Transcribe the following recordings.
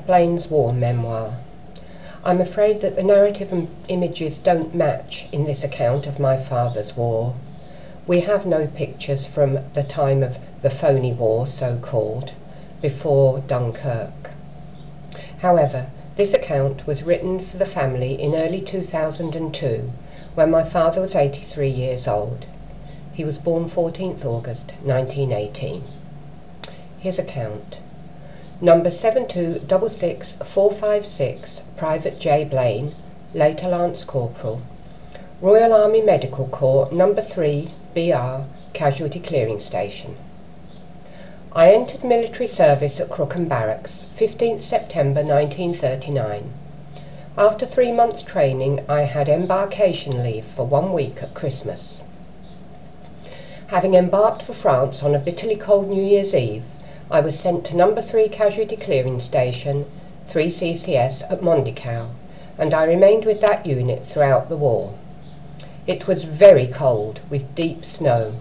Blane's war memoir. I'm afraid that the narrative and images don't match in this account of my father's war. We have no pictures from the time of the Phoney War, so-called, before Dunkirk. However, this account was written for the family in early 2002, when my father was 83 years old. He was born 14th August 1918. His account. Number 7266456, Private J. Blane, later Lance Corporal, Royal Army Medical Corps, Number 3, BR, Casualty Clearing Station. I entered military service at Crookham Barracks, 15th September 1939. After 3 months training, I had embarkation leave for 1 week at Christmas. Having embarked for France on a bitterly cold New Year's Eve, I was sent to Number 3 Casualty Clearing Station, 3 CCS at Mondicow, and I remained with that unit throughout the war. It was very cold, with deep snow.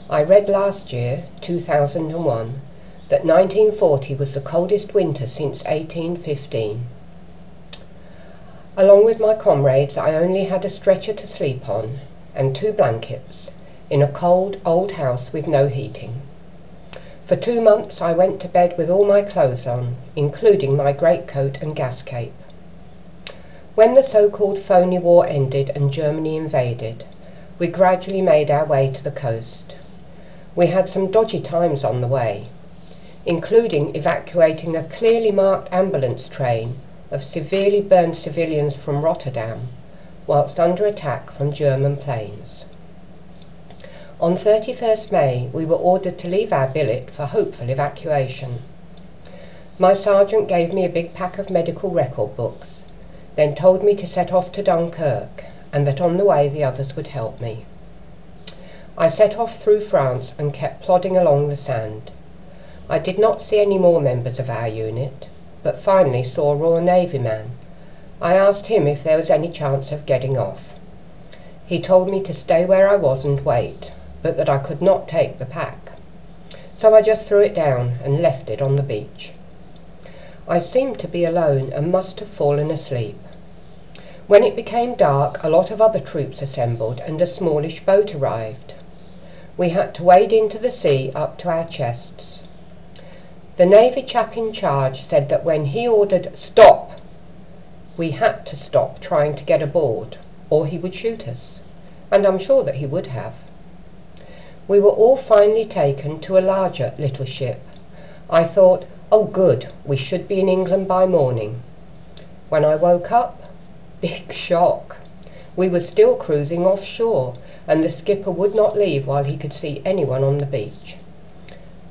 I read last year, 2001, that 1940 was the coldest winter since 1815. Along with my comrades, I only had a stretcher to sleep on and 2 blankets in a cold old house with no heating. For 2 months I went to bed with all my clothes on, including my greatcoat and gas cape. When the so-called Phoney War ended and Germany invaded, we gradually made our way to the coast. We had some dodgy times on the way, including evacuating a clearly marked ambulance train of severely burned civilians from Rotterdam, whilst under attack from German planes. On 31st May, we were ordered to leave our billet for hopeful evacuation. My sergeant gave me a big pack of medical record books, then told me to set off to Dunkirk, and that on the way the others would help me. I set off through France and kept plodding along the sand. I did not see any more members of our unit, but finally saw a Royal Navy man. I asked him if there was any chance of getting off. He told me to stay where I was and wait, but that I could not take the pack. So I just threw it down and left it on the beach. I seemed to be alone and must have fallen asleep. When it became dark, a lot of other troops assembled and a smallish boat arrived. We had to wade into the sea up to our chests. The Navy chap in charge said that when he ordered "stop," we had to stop trying to get aboard, or he would shoot us, and I'm sure that he would have. We were all finally taken to a larger little ship. I thought, oh good, we should be in England by morning. When I woke up, big shock. We were still cruising offshore, and the skipper would not leave while he could see anyone on the beach.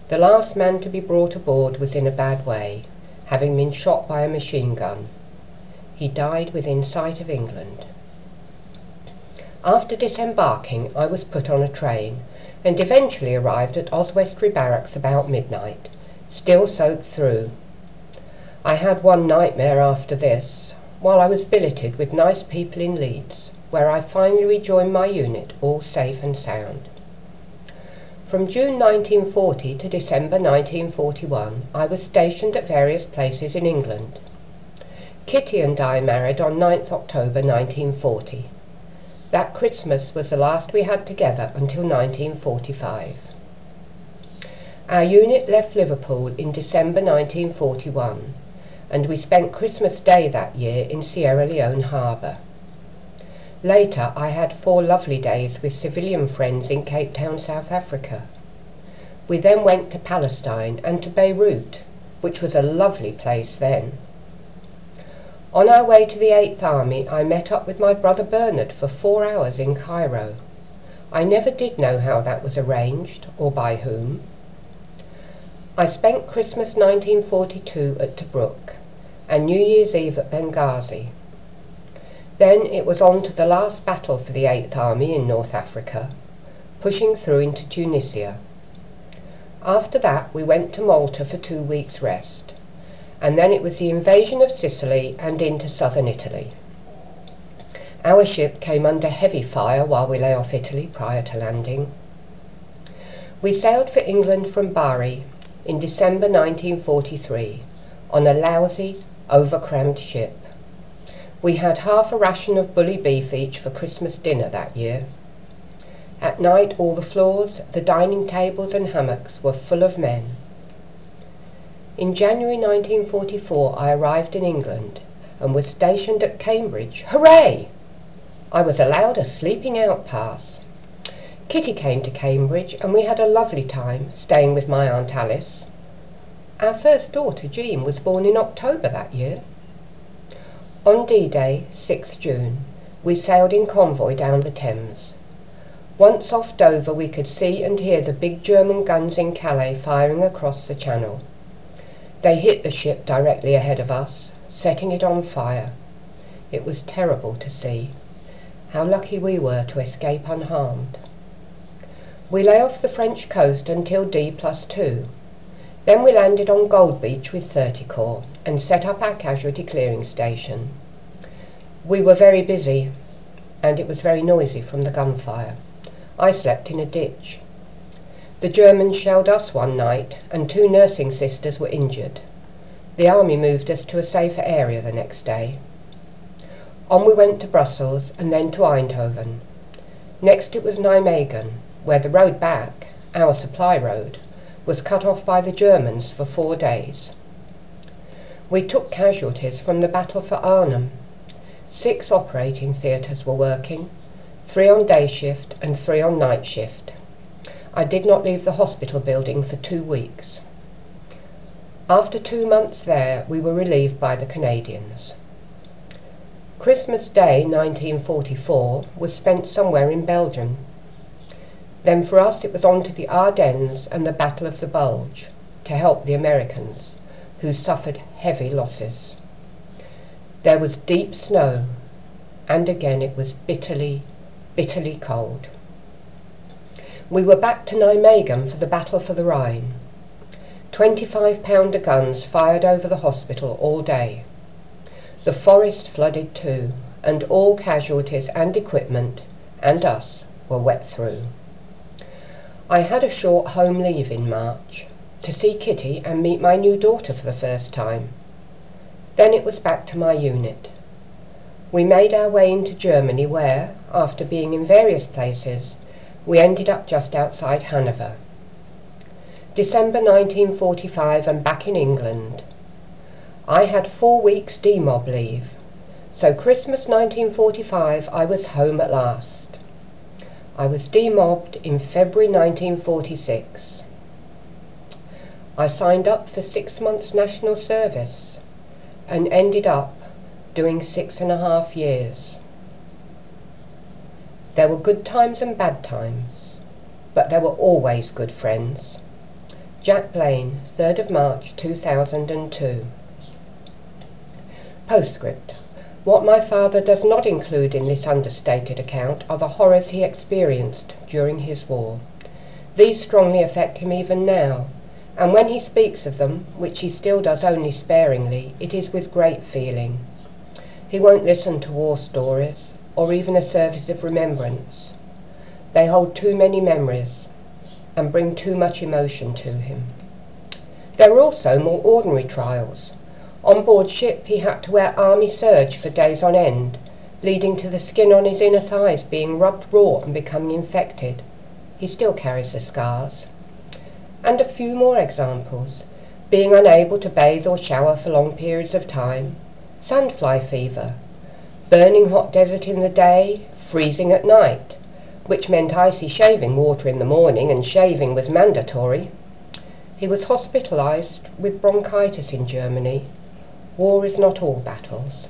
The last man to be brought aboard was in a bad way, having been shot by a machine gun. He died within sight of England. After disembarking, I was put on a train, and eventually arrived at Oswestry Barracks about midnight, still soaked through. I had one nightmare after this, while I was billeted with nice people in Leeds, where I finally rejoined my unit, all safe and sound. From June 1940 to December 1941, I was stationed at various places in England. Kitty and I married on 9th October 1940. That Christmas was the last we had together until 1945. Our unit left Liverpool in December 1941, and we spent Christmas Day that year in Sierra Leone Harbour. Later I had 4 lovely days with civilian friends in Cape Town, South Africa. We then went to Palestine and to Beirut, which was a lovely place then. On our way to the 8th Army, I met up with my brother Bernard for 4 hours in Cairo. I never did know how that was arranged, or by whom. I spent Christmas 1942 at Tobruk, and New Year's Eve at Benghazi. Then it was on to the last battle for the 8th Army in North Africa, pushing through into Tunisia. After that we went to Malta for 2 weeks' rest, and then it was the invasion of Sicily and into southern Italy. Our ship came under heavy fire while we lay off Italy prior to landing. We sailed for England from Bari in December 1943 on a lousy, overcrammed ship. We had half a ration of bully beef each for Christmas dinner that year. At night all the floors, the dining tables and hammocks were full of men. In January 1944 I arrived in England and was stationed at Cambridge. Hooray! I was allowed a sleeping out pass. Kitty came to Cambridge and we had a lovely time staying with my Aunt Alice. Our first daughter, Jean, was born in October that year. On D-Day, 6th June, we sailed in convoy down the Thames. Once off Dover we could see and hear the big German guns in Calais firing across the channel. They hit the ship directly ahead of us, setting it on fire. It was terrible to see. How lucky we were to escape unharmed. We lay off the French coast until D+2. Then we landed on Gold Beach with 30 Corps and set up our casualty clearing station. We were very busy and it was very noisy from the gunfire. I slept in a ditch. The Germans shelled us one night and 2 nursing sisters were injured. The army moved us to a safer area the next day. On we went to Brussels and then to Eindhoven. Next it was Nijmegen, where the road back, our supply road, was cut off by the Germans for 4 days. We took casualties from the battle for Arnhem. 6 operating theatres were working, 3 on day shift and 3 on night shift. I did not leave the hospital building for 2 weeks. After 2 months there, we were relieved by the Canadians. Christmas Day 1944 was spent somewhere in Belgium. Then for us it was on to the Ardennes and the Battle of the Bulge to help the Americans, who suffered heavy losses. There was deep snow, and again it was bitterly, bitterly cold. We were back to Nijmegen for the battle for the Rhine. 25-pounder guns fired over the hospital all day. The forest flooded too, and all casualties and equipment, and us, were wet through. I had a short home leave in March, to see Kitty and meet my new daughter for the first time. Then it was back to my unit. We made our way into Germany where, after being in various places, we ended up just outside Hanover. December 1945 and back in England. I had 4 weeks demob leave, so Christmas 1945 I was home at last. I was demobbed in February 1946. I signed up for 6 months national service and ended up doing 6.5 years. There were good times and bad times, but there were always good friends. Jack Blane, 3rd of March 2002. Postscript. What my father does not include in this understated account are the horrors he experienced during his war. These strongly affect him even now, and when he speaks of them, which he still does only sparingly, it is with great feeling. He won't listen to war stories, or even a service of remembrance. They hold too many memories, and bring too much emotion to him. There were also more ordinary trials. On board ship he had to wear army serge for days on end, leading to the skin on his inner thighs being rubbed raw and becoming infected. He still carries the scars. And a few more examples. Being unable to bathe or shower for long periods of time, sandfly fever, burning hot desert in the day, freezing at night, which meant icy shaving water in the morning and shaving was mandatory. He was hospitalized with bronchitis in Germany. War is not all battles.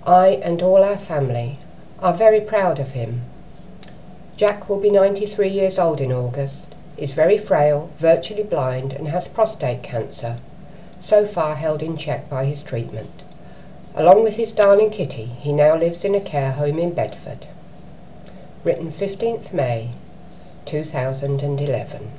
I and all our family are very proud of him. Jack will be 93 years old in August, is very frail, virtually blind and has prostate cancer, so far held in check by his treatment. Along with his darling Kitty, he now lives in a care home in Bedford. Written 15th May 2011.